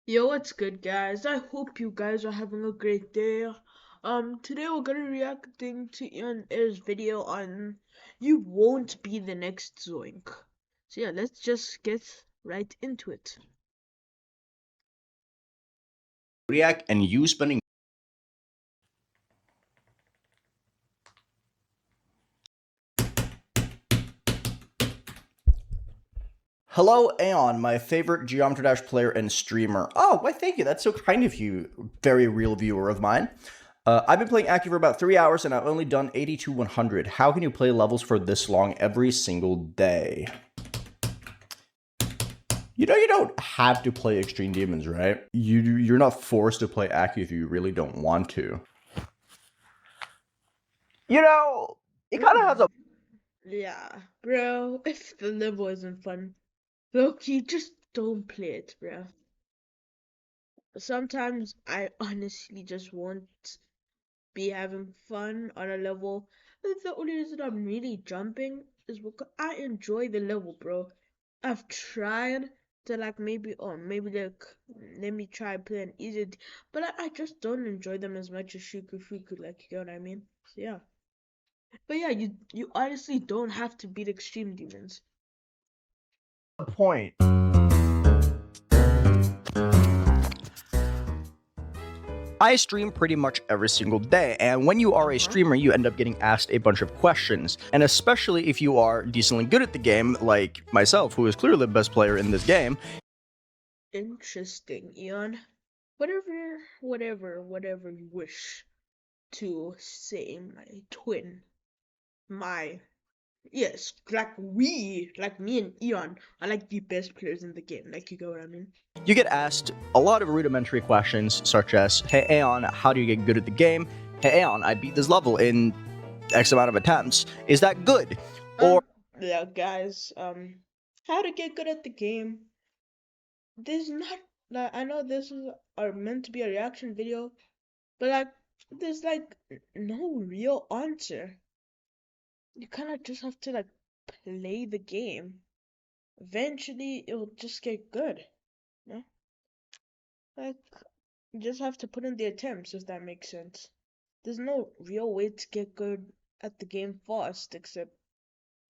Yo, what's good, guys? I hope you guys are having a great day. Today we're gonna reacting to Ian Air's video on "You Won't Be the Next Zoink." So yeah, let's just get right into it. React and you spending. Hello, Aeon, my favorite Geometry Dash player and streamer. Oh, why thank you. That's so kind of you, very real viewer of mine. I've been playing Aki for about 3 hours and I've only done 80 to 100. How can you play levels for this long every single day? You know you don't have to play Extreme Demons, right? You're not forced to play Aki if you really don't want to. You know, it kind of has a Yeah, bro, if the level isn't fun, low-key, just don't play it, bro. Sometimes I honestly just won't be having fun on a level. The only reason I'm really jumping is because I enjoy the level, bro. I've tried to like maybe like let me try play an easy, but I just don't enjoy them as much as Shuku, like you know what I mean? So yeah. But yeah, you honestly don't have to beat extreme demons. point. I stream pretty much every single day, and when you are a streamer, you end up getting asked a bunch of questions. And especially if you are decently good at the game, like myself, who is clearly the best player in this game. Interesting, Eon. Whatever you wish to say, my twin. My Yes, like me and Eon are like the best players in the game. Like you get what I mean? You get asked a lot of rudimentary questions, such as, hey Aeon, how do you get good at the game? Hey Aeon, I beat this level in X amount of attempts. Is that good? Or Yeah, guys. How to get good at the game? There's not like I know this is are meant to be a reaction video, but like there's like no real answer. You kind of just have to like play the game. Eventually, it'll just get good. You know? Like you just have to put in the attempts, if that makes sense. There's no real way to get good at the game fast except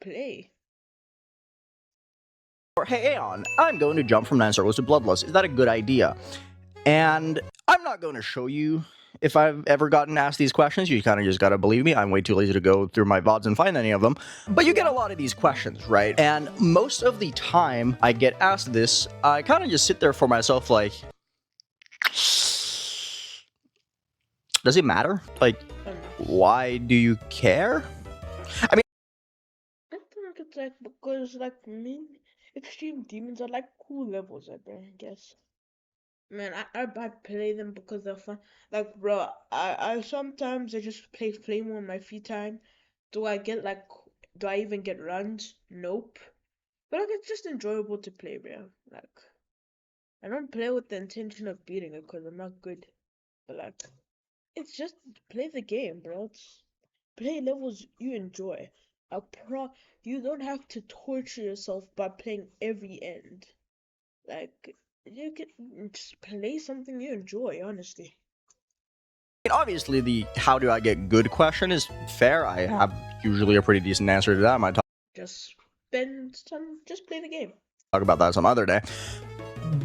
play. hey Aeon, I'm going to jump from 9 circles to Bloodlust. Is that a good idea? And I'm not going to show you if I've ever gotten asked these questions. You kind of just gotta believe me. I'm way too lazy to go through my VODs and find any of them. But you get a lot of these questions, right? And most of the time I get asked this, I kind of just sit there for myself like, does it matter? Like, why do you care? I mean, I think it's like because like me, extreme demons are like cool levels, I guess. Man, I play them because they're fun. Like, bro, I sometimes I just play Flame on my free time. Do I get like, do I even get runs? Nope. But like, it's just enjoyable to play, bro. Like, I don't play with the intention of beating it because I'm not good. But like, it's just play the game, bro. It's play levels you enjoy. A pro, you don't have to torture yourself by playing every end. Like, you can just play something you enjoy, honestly. obviously the how do I get good question is fair. I have usually a pretty decent answer to that. I might Just just play the game. talk about that some other day.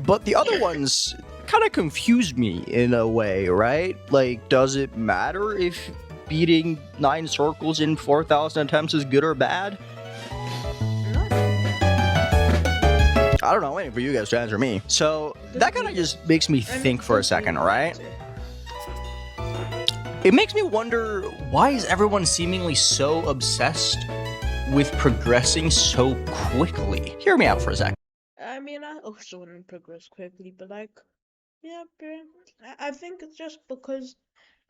But the other ones kind of confused me in a way, right? Like, does it matter if beating 9 circles in 4,000 attempts is good or bad? I don't know, waiting for you guys to answer me. So that kind of just makes me think for a second, right? It makes me wonder, why is everyone seemingly so obsessed with progressing so quickly? Hear me out for a second. I mean, I also want to progress quickly, but like, yeah, bro. I think it's just because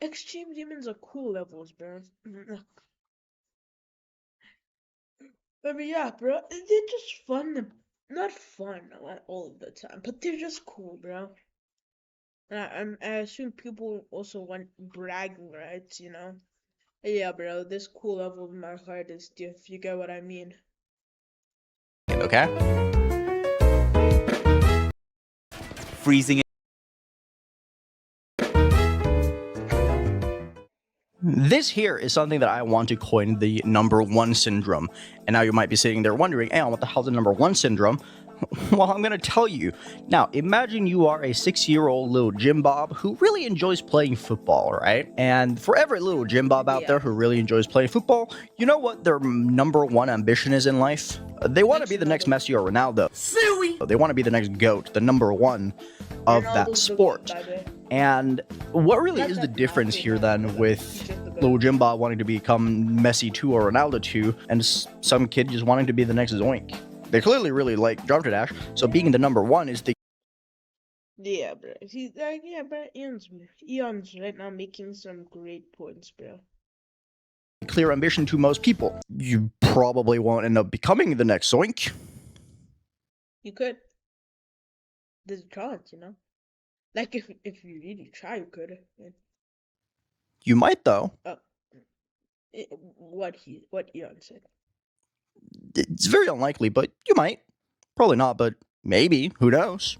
extreme demons are cool levels, bro. I mean, yeah, bro. They're just fun. Not fun like, all of the time, but they're just cool, bro. I assume people also want bragging rights, you know? Yeah, bro, this cool level in my heart is if you get what I mean. Okay? Freezing This here is something that I want to coin the number one syndrome. And now you might be sitting there wondering, hey, what the hell's the number one syndrome? Well, I'm going to tell you. Now, imagine you are a 6-year-old little Jim Bob who really enjoys playing football, right? And for every little Jim Bob out there who really enjoys playing football, you know what their number one ambition is in life? They want to be the next Messi or Ronaldo. Silly! They want to be the next GOAT, the number one of that sport. And what really is the difference here then with little Jim Bob wanting to become Messi 2 or Ronaldo 2 and some kid just wanting to be the next Zoink? They clearly really like Jump to Dash, so being the number one is the... Yeah, bro. He's like, yeah, bro. Eon's right now making some great points, bro. Clear ambition to most people. You probably won't end up becoming the next Zoink. You could. There's a chance, you know? Like, if you really try, you could. You might, though. What Eon said. It's very unlikely, but you might. Probably not, but maybe. Who knows?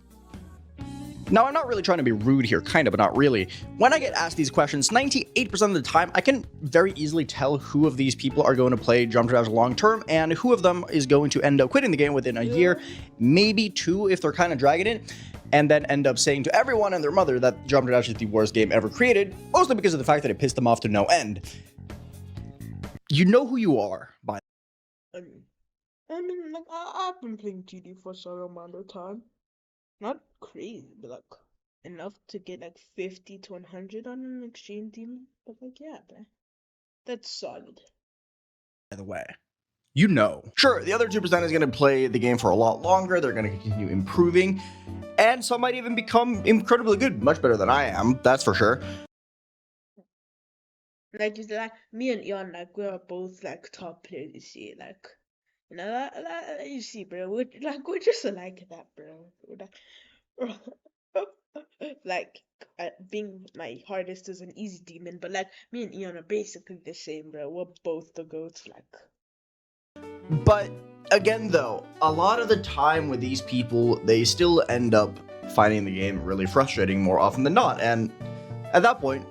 Now, I'm not really trying to be rude here, kind of, but not really. When I get asked these questions, 98% of the time, I can very easily tell who of these people are going to play Jump to Dash long term, and who of them is going to end up quitting the game within a year, maybe 2 if they're kind of dragging it, and then end up saying to everyone and their mother that Jump to Dash is the worst game ever created, mostly because of the fact that it pissed them off to no end. You know who you are by... I mean, like, I've been playing TD for some amount of time. Not crazy, but like enough to get like 50 to 100 on an extreme demon. But like, yeah, man, that's solid. By the way, you know. Sure, the other 2% is going to play the game for a lot longer. They're going to continue improving, and some might even become incredibly good, much better than I am. That's for sure. Like, it's like me and Ian, like we are both like top players. You see, like. You know, you see, bro, we're just like that, bro. Like, being my hardest is an easy demon, but like, me and Ian are basically the same, bro. We're both the goats, like. But, again, though, a lot of the time with these people, they still end up finding the game really frustrating more often than not, and at that point,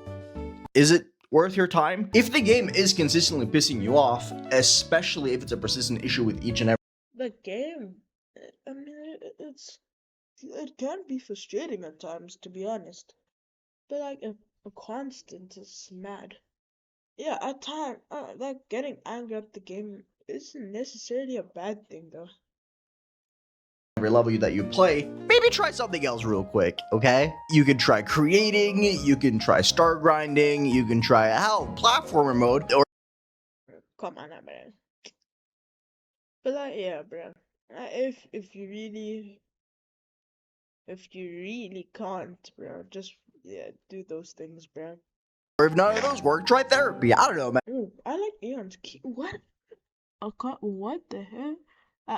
is it worth your time? If the game is consistently pissing you off, especially if it's a persistent issue with each and every... The game, I mean, it can be frustrating at times, to be honest. But like, a constant is mad. Yeah, at times, like, getting angry at the game isn't necessarily a bad thing, though. Every level that you play, maybe try something else real quick, okay? You can try creating, you can try star grinding, you can try platformer mode, or... Come on, man. But like, yeah, bro. If you really can't, bro, just do those things, bro. Or if none of those work, try therapy. I don't know, man. Ooh, I like Eon's key. What? What the hell?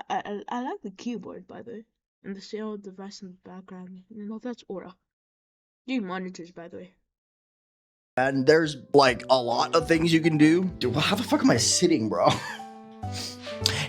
I like the keyboard, by the way, and the sail device in the background. You know, that's Aura. New monitors, by the way. And there's like a lot of things you can do. Dude, how the fuck am I sitting, bro?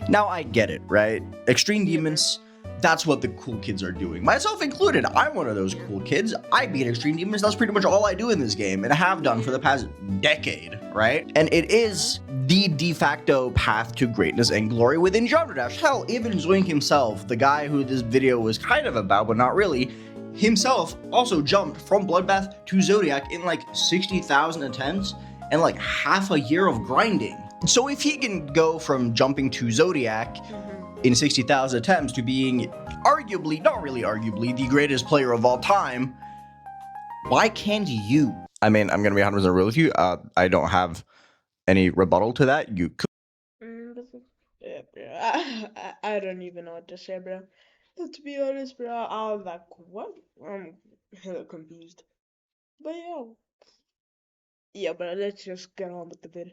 Now I get it, right? Extreme demons, that's what the cool kids are doing. Myself included, I'm one of those cool kids. I beat extreme demons, that's pretty much all I do in this game, and I have done for the past decade, right? And it is the de facto path to greatness and glory within Jump to Dash. Hell, even Zoink himself, the guy who this video was kind of about, but not really, himself also jumped from Bloodbath to Zodiac in like 60,000 attempts and like half a year of grinding. So if he can go from jumping to Zodiac in 60,000 attempts to being arguably, not really arguably, the greatest player of all time, why can't you? I mean, I'm gonna be 100% real with you. I don't have any rebuttal to that. You could. Yeah, bro. I don't even know what to say, bro. To be honest, bro, I was like, what? I'm hella confused. But yeah, but let's just get on with the vid.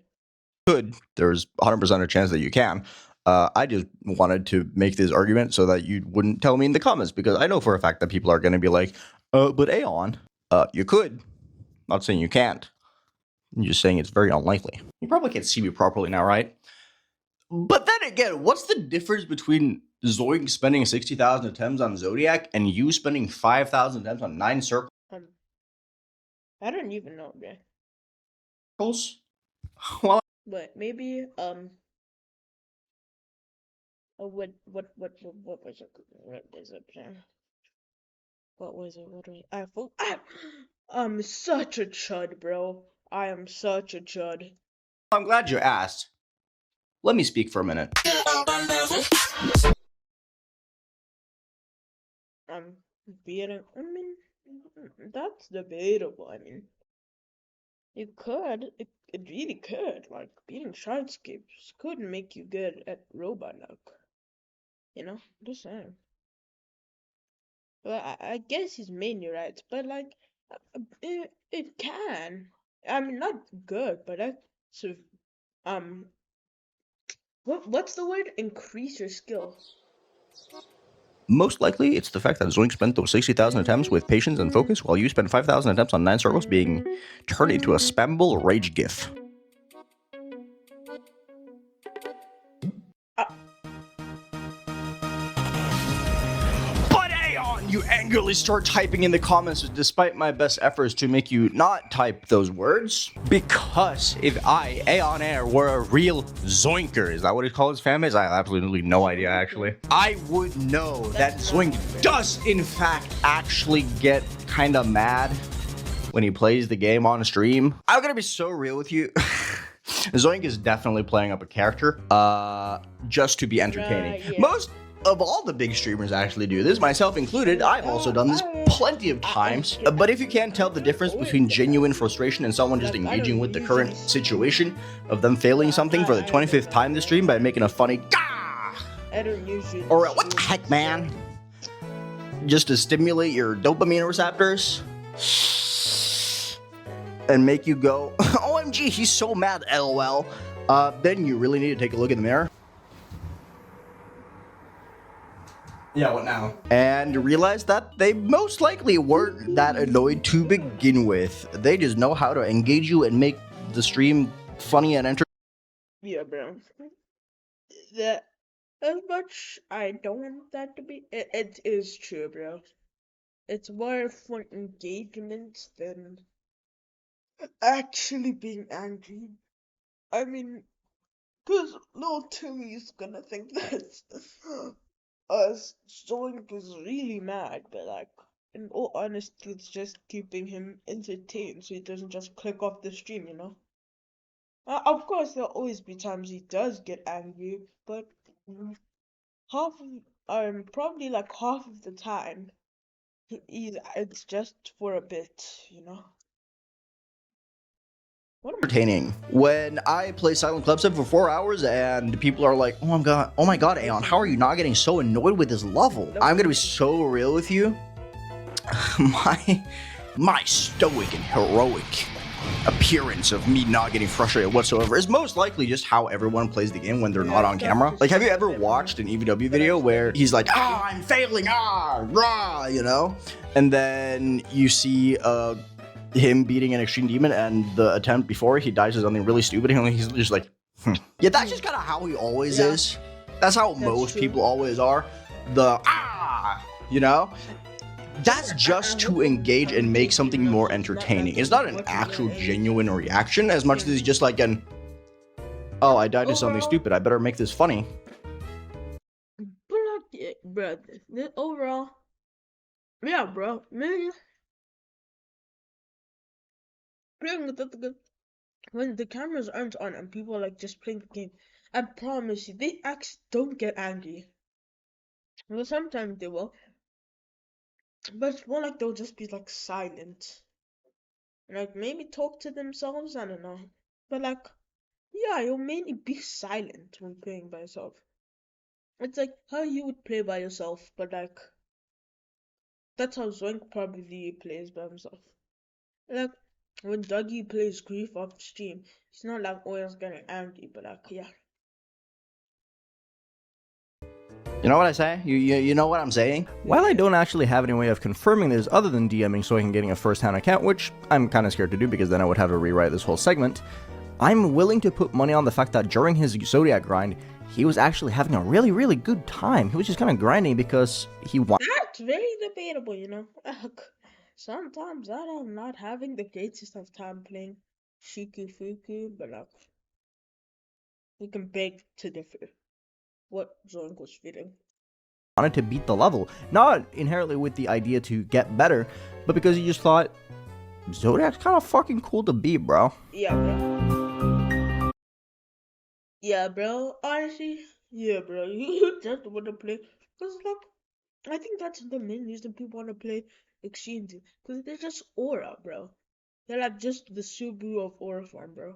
Could. There's 100% a chance that you can. I just wanted to make this argument so that you wouldn't tell me in the comments, because I know for a fact that people are going to be like, but Aeon, you could. Not saying you can't. I'm just saying it's very unlikely. You probably can't see me properly now, right? But then again, what's the difference between Zoink spending 60,000 attempts on Zodiac and you spending 5,000 attempts on 9 circles? I don't even know, bro. Well, But maybe what was it? What is it? What was it? What was it? I'm such a chud, bro. I am such a chud. I'm glad you asked. Let me speak for a minute. I'm beating. I mean, that's debatable. I mean, it could. It really could. Like beating Shardscapes could make you good at robot luck. You know, just saying. Well, I guess he's mainly right, but like, it can. I mean, not good, but that's um, what's the word? Increase your skill. Most likely, it's the fact that Zoink spent those 60,000 attempts with patience and focus, while you spent 5,000 attempts on 9 circles being turned into a spammable rage gif. Uh, But Aeon, you angrily start typing in the comments despite my best efforts to make you not type those words. Because if I, Aeon Air, were a real Zoinker, is that what he calls his fan base? I have absolutely no idea actually. I would know that Zoink does in fact actually get kinda mad when he plays the game on stream. I'm gonna be so real with you. Zoink is definitely playing up a character, just to be entertaining. yeah. Most of all the big streamers actually do this, myself included. I've also done this plenty of times. But if you can't tell the difference between genuine frustration and someone just engaging with the current situation of them failing something for the 25th time this stream by making a funny gah, I don't usually. or what the heck, man, just to stimulate your dopamine receptors and make you go, OMG, he's so mad, LOL. Then you really need to take a look in the mirror. Yeah, what now? And realize that they most likely weren't that annoyed to begin with. They just know how to engage you and make the stream funny and entertaining. Yeah, bro. That as much I don't want that to be, it is true, bro. It's more for engagement than actually being angry. I mean, cause little Timmy's gonna think that Zoink is really mad, but like, in all honesty, it's just keeping him entertained so he doesn't just click off the stream, you know? Of course, there'll always be times he does get angry, but half of, probably like half of the time, it's just for a bit, you know? What am I Entertaining. When I play Silent Club Set for 4 hours and people are like, oh my god, Aeon, how are you not getting so annoyed with this level? I'm gonna be so real with you. my stoic and heroic appearance of me not getting frustrated whatsoever is most likely just how everyone plays the game when they're not on camera. Like, have you ever watched an EVW video where he's like, I'm failing, rah, you know? And then you see him beating an extreme demon, and the attempt before he dies is something really stupid, and he's just like, Yeah, that's just kind of how he always is. That's how most people always are. You know? That's just to engage and make something more entertaining. It's not an actual genuine reaction as much as it's just like an, oh, I died to something stupid, I better make this funny. But like, bro, overall, yeah, bro, maybe when the cameras aren't on and people are like just playing the game, I promise you, they actually don't get angry. Well, sometimes they will, but it's more like they'll just be like silent. Like maybe talk to themselves, I don't know. But like, yeah, you'll mainly be silent when playing by yourself. It's like how you would play by yourself, but like that's how Zoink probably plays by himself. Like when Dougie plays Grief off stream, he's not like always getting angry, but like yeah. You know what I say? You know what I'm saying? While I don't actually have any way of confirming this other than DMing Zoink and getting a first-hand account, which I'm kind of scared to do because then I would have to rewrite this whole segment, I'm willing to put money on the fact that during his Zodiac grind, he was actually having a really, really good time. He was just kind of grinding because he wanted. That's very debatable, you know. Sometimes I am not having the greatest of time playing. cheeky freaky, but like we can beg to differ. What Zoink was feeling. Wanted to beat the level, not inherently with the idea to get better, but because you just thought Zodiac's kind of fucking cool to beat, bro. Yeah, bro. Yeah, bro. Honestly, yeah, bro. You just want to play, cause like I think that's the main reason people want to play Exchange, cause they're just aura, bro. They're like just the Subaru of aura form, bro.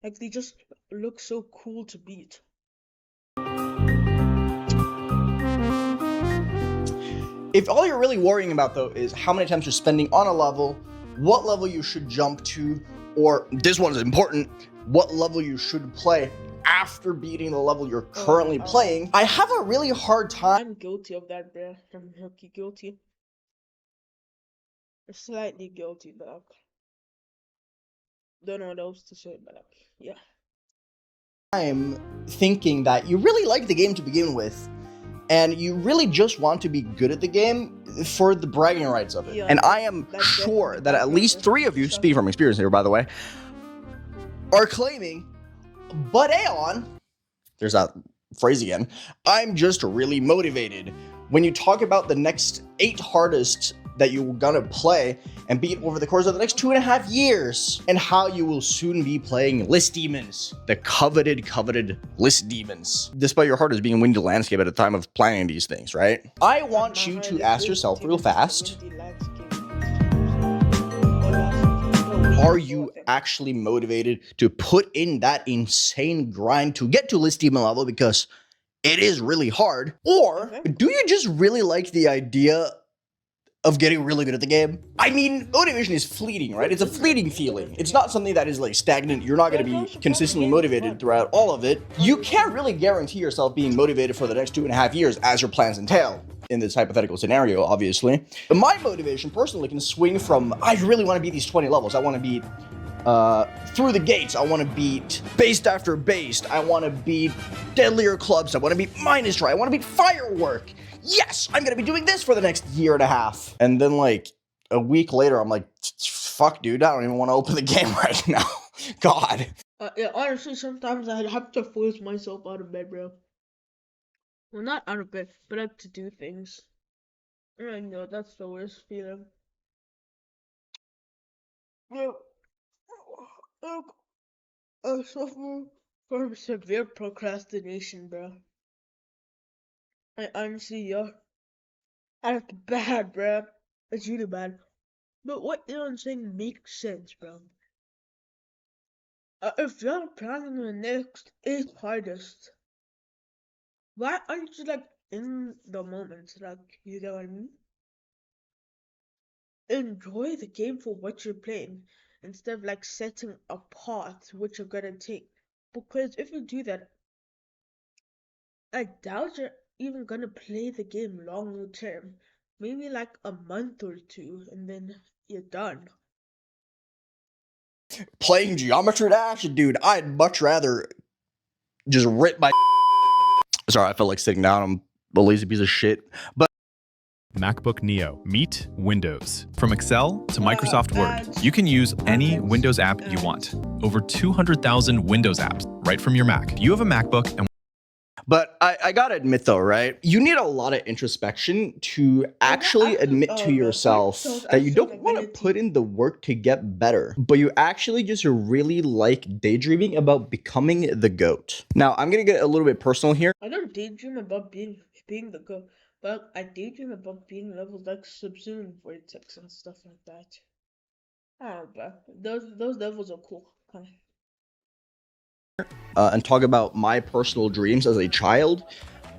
Like they just look so cool to beat. If all you're really worrying about, though, is how many times you're spending on a level, what level you should jump to, or this one is important, what level you should play after beating the level you're currently playing, I have a really hard time. I'm guilty of that, bro. I'm lucky guilty. Slightly guilty, but like, don't know what else to say, but like, yeah. I'm thinking that you really like the game to begin with, and you really just want to be good at the game for the bragging rights of it. Yeah, and I am sure that at least 3 of you, speaking from experience here, by the way, are claiming, but Aeon, there's that phrase again, I'm just really motivated. When you talk about the next 8 hardest that you're gonna play and beat over the course of the next 2.5 years, and how you will soon be playing list demons, the coveted list demons, despite your hardest being Windy Landscape at the time of planning these things, right? I want you to ask yourself real fast, are you actually motivated to put in that insane grind to get to list demon level because it is really hard? Or do you just really like the idea of getting really good at the game? I mean, motivation is fleeting, right? It's a fleeting feeling. It's not something that is like stagnant. You're not going to be consistently motivated throughout all of it. You can't really guarantee yourself being motivated for the next 2.5 years as your plans entail in this hypothetical scenario, obviously. But my motivation personally can swing from, I really want to beat these 20 levels. I want to beat Through the Gates. I want to beat Based After Based. I want to beat Deadlier Clubs. I want to beat Minus Try. I want to beat Firework. Yes, I'm gonna be doing this for the next 1.5 years. And then like a week later, I'm like, fuck, dude, I don't even want to open the game right now. God. Yeah, honestly, sometimes I have to force myself out of bed, bro. Well, not out of bed, but I have to do things. I know, that's the worst feeling. Yeah. I suffer from severe procrastination, bro. I honestly, yeah. That's bad, bro. It's really bad. But what you're saying makes sense, bro. If you're planning the next 8 hardest, why aren't you like in the moment? Like, you know what I mean? Enjoy the game for what you're playing instead of like setting a path which you're gonna take. Because if you do that, I doubt you're even gonna play the game long term. Maybe like a month or 2, and then you're done. Playing Geometry Dash? Dude, I'd much rather just rip my sorry, I felt like sitting down. I'm a lazy piece of shit. But MacBook Neo. Meet Windows. From Excel to Microsoft Word, you can use any Windows app you want. Over 200,000 Windows apps right from your Mac. You have a MacBook and But I gotta admit though, right? You need a lot of introspection to actually admit to yourself that you don't want to put in the work to get better, but you actually just really like daydreaming about becoming the GOAT. Now, I'm gonna get a little bit personal here. I don't daydream about being the GOAT, but I daydream about being levels like Subsume Vortex and stuff like that. I don't know, bro. Those levels are cool. Okay. And talk about my personal dreams as a child.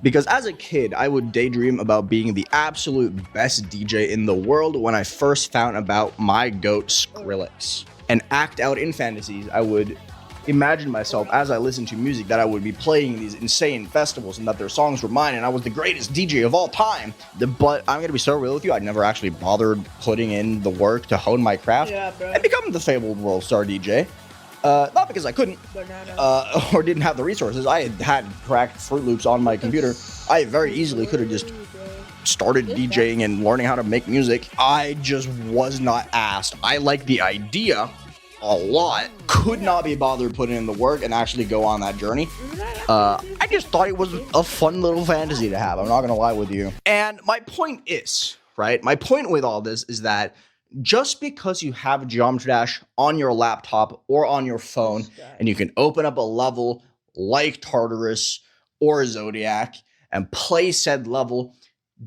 Because as a kid, I would daydream about being the absolute best DJ in the world when I first found about my GOAT Skrillex. And act out in fantasies, I would imagine myself as I listened to music that I would be playing these insane festivals and that their songs were mine and I was the greatest DJ of all time. But I'm gonna be so real with you, I never actually bothered putting in the work to hone my craft and become the fabled world star DJ. Not because I couldn't, or didn't have the resources. I had cracked Fruit Loops on my computer. I very easily could have just started DJing and learning how to make music. I just was not asked. I like the idea, a lot. Could not be bothered putting in the work and actually go on that journey. I just thought it was a fun little fantasy to have. I'm not gonna lie with you. And my point is, right? My point with all this is that just because you have Geometry Dash on your laptop or on your phone, and you can open up a level like Tartarus or Zodiac and play said level,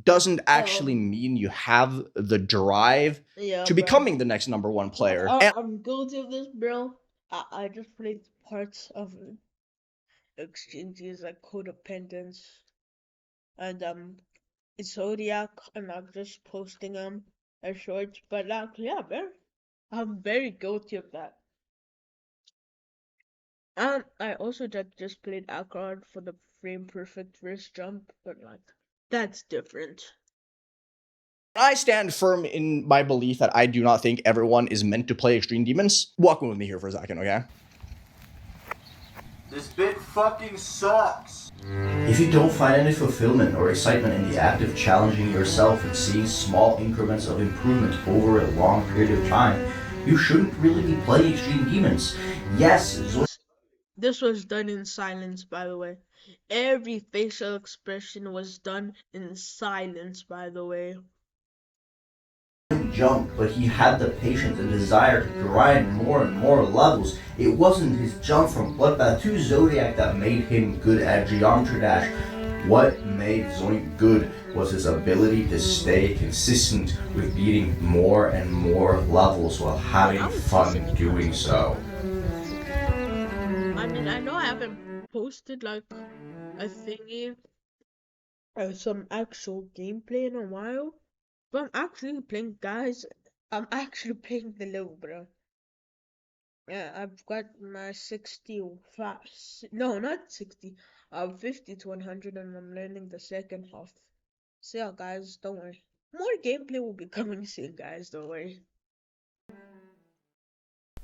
doesn't actually mean you have the drive to becoming the next #1 player. I'm guilty of this, bro. I just played parts of exchanges like codependence and Zodiac, and I'm just posting as shorts. But yeah, man, I'm very guilty of that. And I also just played Alcard for the frame perfect wrist jump, but like that's different. I stand firm in my belief that I do not think everyone is meant to play Extreme Demons. Walk with me here for a second, okay? This bit fucking sucks. If you don't find any fulfillment or excitement in the act of challenging yourself and seeing small increments of improvement over a long period of time, you shouldn't really be playing Extreme Demons. Yes, this was done in silence, by the way. Every facial expression was done in silence, by the way. Jump, but he had the patience and desire to grind more and more levels. It wasn't his jump from Bloodbath to Zodiac that made him good at Geometry Dash. What made Zoink good was his ability to stay consistent with beating more and more levels while having fun doing so. I mean, I know I haven't posted like a thingy some actual gameplay in a while, but I'm actually playing, guys. I'm actually playing the level, bro. Yeah, I've got my 65, no, not 60, 50 to 100, and I'm learning the second half. So yeah, guys, don't worry. More gameplay will be coming soon, guys, don't worry.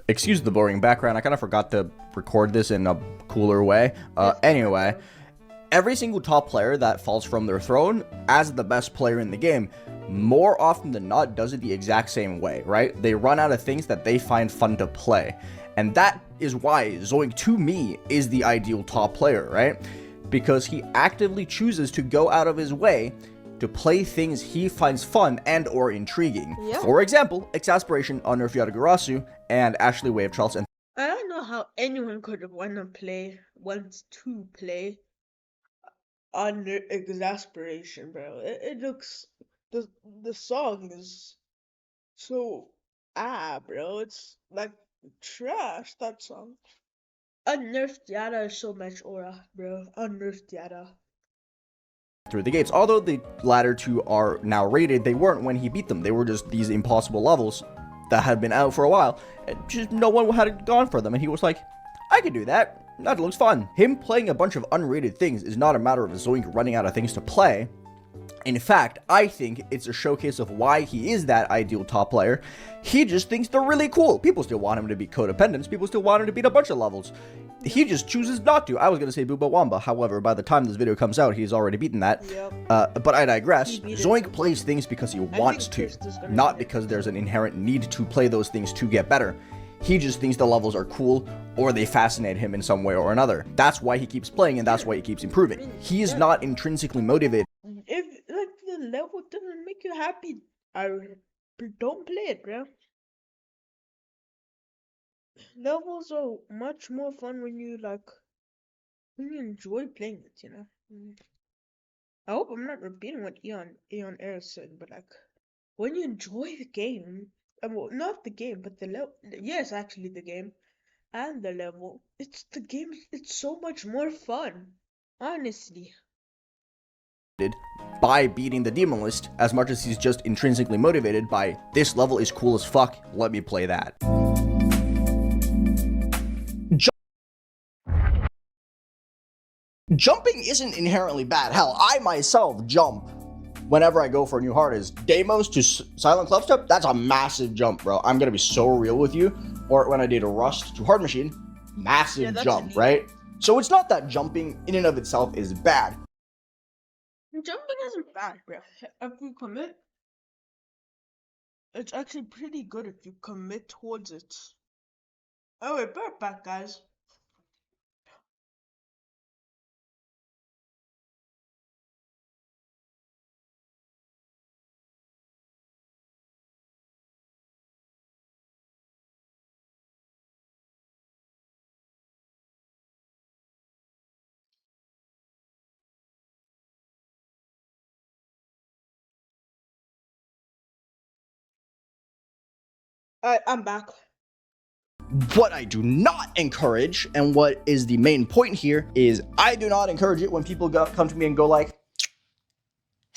Excuse the boring background, I kind of forgot to record this in a cooler way. Anyway, every single top player that falls from their throne as the best player in the game, more often than not, does it the exact same way, right? They run out of things that they find fun to play. And that is why Zoink, to me, is the ideal top player, right? Because he actively chooses to go out of his way to play things he finds fun and or intriguing. Yeah. For example, Exasperation, Unnerf Yatagarasu, and Ashley Wave Charles. And I don't know how anyone could want to play under Exasperation, bro. It looks, the song is so bro. It's like trash, that song. Unnerfed Yada is so much aura, bro. Unnerfed Yada. Through the gates. Although the latter two are now rated, they weren't when he beat them. They were just these impossible levels that had been out for a while, and just no one had gone for them, and he was like, I can do that. That looks fun. Him playing a bunch of unrated things is not a matter of Zoink running out of things to play. In fact, I think it's a showcase of why he is that ideal top player. He just thinks they're really cool. People still want him to be codependents. People still want him to beat a bunch of levels. He just chooses not to. I was going to say Booba Wamba. However, by the time this video comes out, he's already beaten that. Yep. But I digress. Zoink plays things because he wants to, not because there's an inherent need to play those things to get better. He just thinks the levels are cool, or they fascinate him in some way or another. That's why he keeps playing, and that's why he keeps improving. He is not intrinsically motivated. If like the level doesn't make you happy, I don't play it, bro. Levels are much more fun when you enjoy playing it, you know. I hope I'm not repeating what Eon Air said, but like when you enjoy the game, well, not the game, but the level. Yes, actually the game and the level. It's so much more fun, honestly. By beating the demon list as much as he's just intrinsically motivated by this level is cool as fuck, let me play that. Jumping isn't inherently bad. Hell, I myself jump whenever I go for a new hardest. Deimos to Silent Clubstep, that's a massive jump, bro. I'm gonna be so real with you. Or when I did a Rust to Hard Machine, massive jump, right? So it's not that jumping in and of itself is bad. Jumping isn't bad, bro. If you commit, it's actually pretty good if you commit towards it. Oh wait, we're back, guys. Alright, I'm back. What I do not encourage, and what is the main point here, is I do not encourage it when people come to me and go like,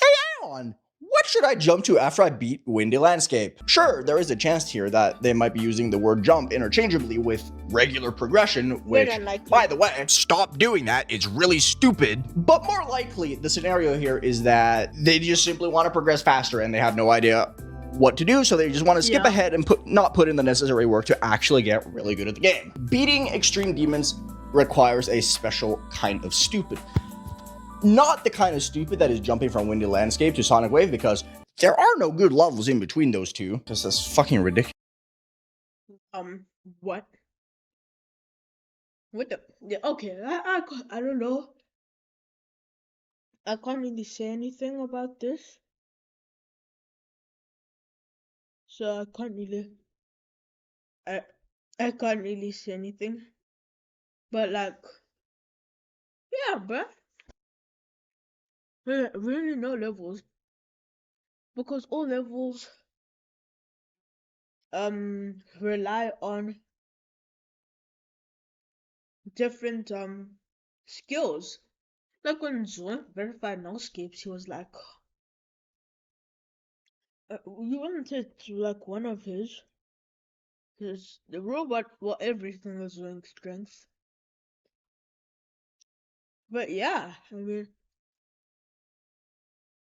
hey Alan, what should I jump to after I beat Windy Landscape? Sure, there is a chance here that they might be using the word jump interchangeably with regular progression, which, by the way, stop doing that, it's really stupid. But more likely, the scenario here is that they just simply want to progress faster and they have no idea what to do, so they just want to skip ahead and not put in the necessary work to actually get really good at the game. Beating extreme demons requires a special kind of stupid. Not the kind of stupid that is jumping from Windy Landscape to Sonic Wave, because there are no good levels in between those two. This is fucking ridiculous. What? What the? Yeah, okay, I don't know. I can't really say anything about this. So I can't really say anything. But like, yeah, bruh. Really no levels. Because all levels rely on different skills. Like when Zoink verified no escapes, he was like, you wanted to like one of his, because the robot, well, everything was Zoink strength. But yeah, I mean,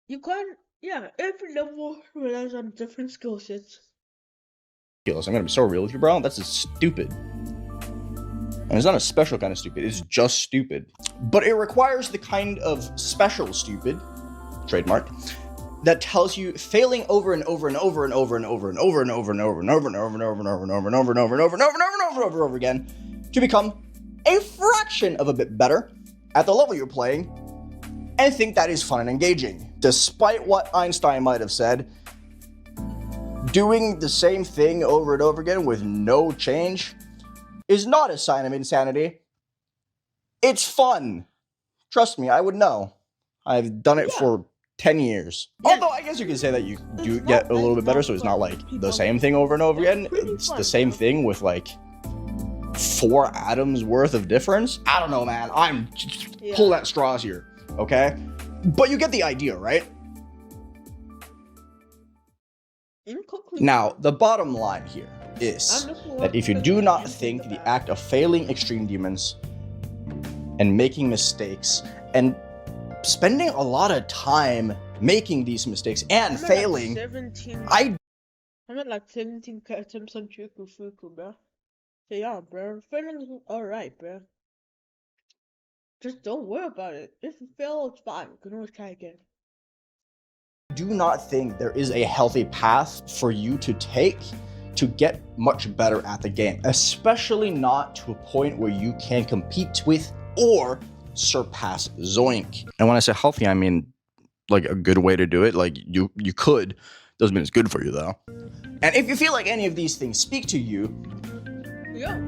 you can't, yeah, every level relies on different skill sets. I'm gonna be so real with you, bro. That's just stupid. And it's not a special kind of stupid, it's just stupid. But it requires the kind of special stupid, trademark, that tells you failing over and over and over and over and over and over and over and over and over and over and over and over and over and over and over and over and over and over and over and over again to become a fraction of a bit better at the level you're playing and think that is fun and engaging. Despite what Einstein might have said, doing the same thing over and over again with no change is not a sign of insanity. It's fun. Trust me, I would know. I've done it for 10 years. Although I guess you could say that you do get a little bit better, so it's not like the same thing over and over again. It's the same thing with like 4 atoms worth of difference. I don't know, man. I'm pulling at straws here, okay? But you get the idea, right? Now, the bottom line here is that if you do not think the act of failing extreme demons and making mistakes and spending a lot of time making these mistakes and failing, I'm at like 17 attempts on Fuku, bro. So yeah, bro, failing is alright, bro. Just don't worry about it. If you fail, it's fine. You can always try again. Do not think there is a healthy path for you to take to get much better at the game, especially not to a point where you can compete with or surpass Zoink. And when I say healthy, I mean like a good way to do it. Like you could, doesn't mean it's good for you though. And if you feel like any of these things speak to you,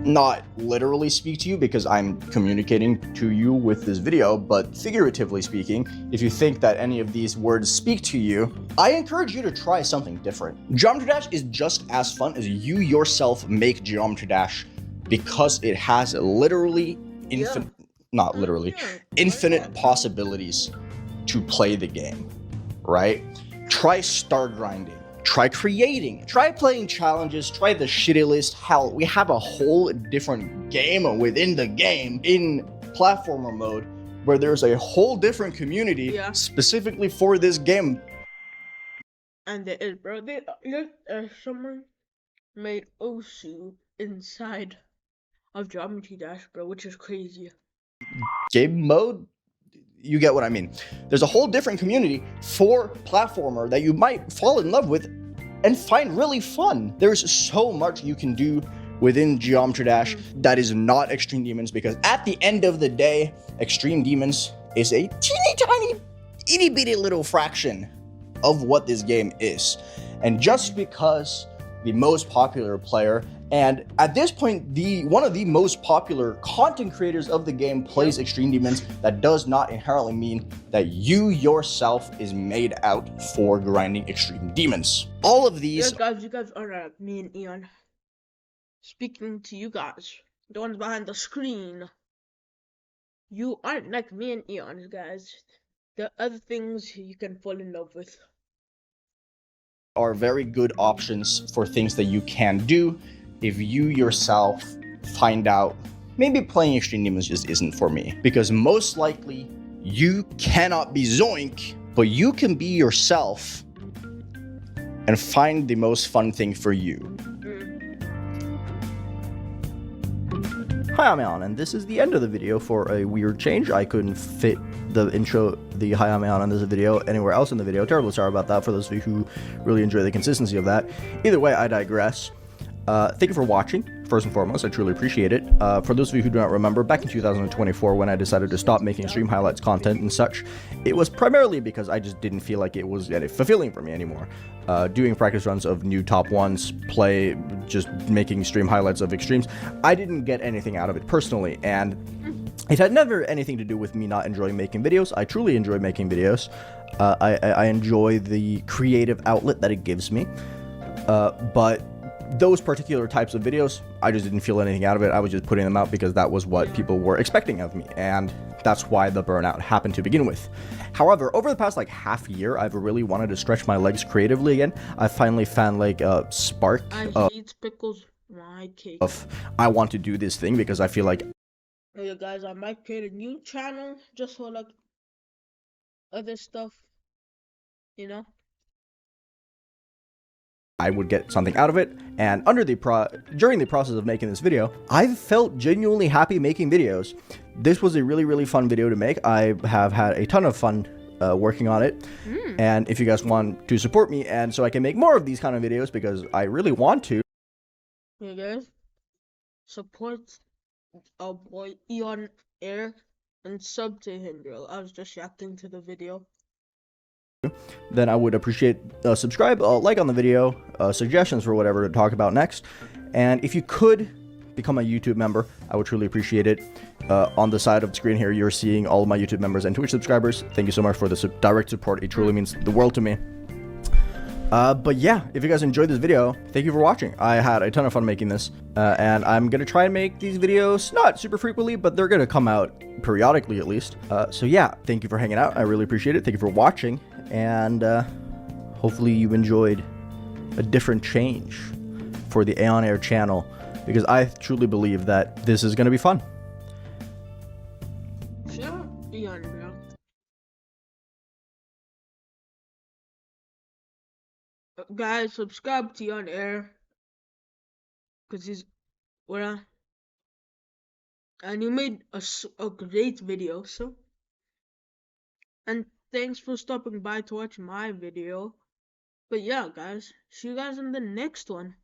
not literally speak to you because I'm communicating to you with this video, but figuratively speaking, if you think that any of these words speak to you, I encourage you to try something different. Geometry Dash is just as fun as you yourself make Geometry Dash because it has literally infinite, not literally, infinite possibilities to play the game, right? Try star grinding. Try creating, try playing challenges, try the shitty list. Hell, we have a whole different game within the game in platformer mode where there's a whole different community specifically for this game. And there is, bro. Someone made Osu inside of Geometry Dash, bro, which is crazy. Game mode? You get what I mean. There's a whole different community for platformer that you might fall in love with and find really fun. There's so much you can do within Geometry Dash that is not Extreme Demons, because at the end of the day, Extreme Demons is a teeny tiny, itty bitty little fraction of what this game is. And just because the most popular player, and at this point, one of the most popular content creators of the game plays Extreme Demons, that does not inherently mean that you yourself is made out for grinding Extreme Demons. All of these... Yeah, guys, you guys are me and Eon. Speaking to you guys, the ones behind the screen. You aren't like me and Eon, guys. There are other things you can fall in love with. Are very good options for things that you can do if you yourself find out maybe playing Extreme Demons just isn't for me. Because most likely you cannot be Zoink, but you can be yourself and find the most fun thing for you. Hi, I'm Alan, and this is the end of the video for a weird change. I couldn't fit the intro, the hi, I'm Alan, in this video anywhere else in the video. Terribly sorry about that for those of you who really enjoy the consistency of that. Either way, I digress. Thank you for watching, first and foremost. I truly appreciate it. For those of you who do not remember, back in 2024, when I decided to stop making stream highlights content and such, it was primarily because I just didn't feel like it was fulfilling for me anymore. Doing practice runs of new top ones, just making stream highlights of extremes, I didn't get anything out of it personally, and it had never anything to do with me not enjoying making videos. I truly enjoy making videos. I enjoy the creative outlet that it gives me, but those particular types of videos, I just didn't feel anything out of it. I was just putting them out because that was what people were expecting of me, and that's why the burnout happened to begin with. However, over the past half year, I've really wanted to stretch my legs creatively again. I finally found a spark I hate pickles, my cake. I want to do this thing because I feel like, hey guys, I might create a new channel just for other stuff, you know. I would get something out of it, and during the process of making this video, I've felt genuinely happy making videos. This was a really fun video to make. I have had a ton of fun working on it, and if you guys want to support me, and so I can make more of these kind of videos, because I really want to. Hey guys, support our boy Eon Air and sub to him, bro. I was just reacting to the video. Then I would appreciate subscribe, like on the video, suggestions for whatever to talk about next, and if you could become a YouTube member, I would truly appreciate it. On the side of the screen here, you're seeing all of my YouTube members and Twitch subscribers. Thank you so much for the direct support. It truly means the world to me. But yeah, if you guys enjoyed this video, thank you for watching. I had a ton of fun making this, and I'm gonna try and make these videos not super frequently, but they're gonna come out periodically at least. So yeah, thank you for hanging out. I really appreciate it. Thank you for watching, and hopefully you enjoyed a different change for the Aeon Air channel, because I truly believe that this is gonna be fun. Sure, Eon, bro. Guys, subscribe to Eon Air, cause he's and you made a great video, so. And thanks for stopping by to watch my video. But yeah, guys, see you guys in the next one.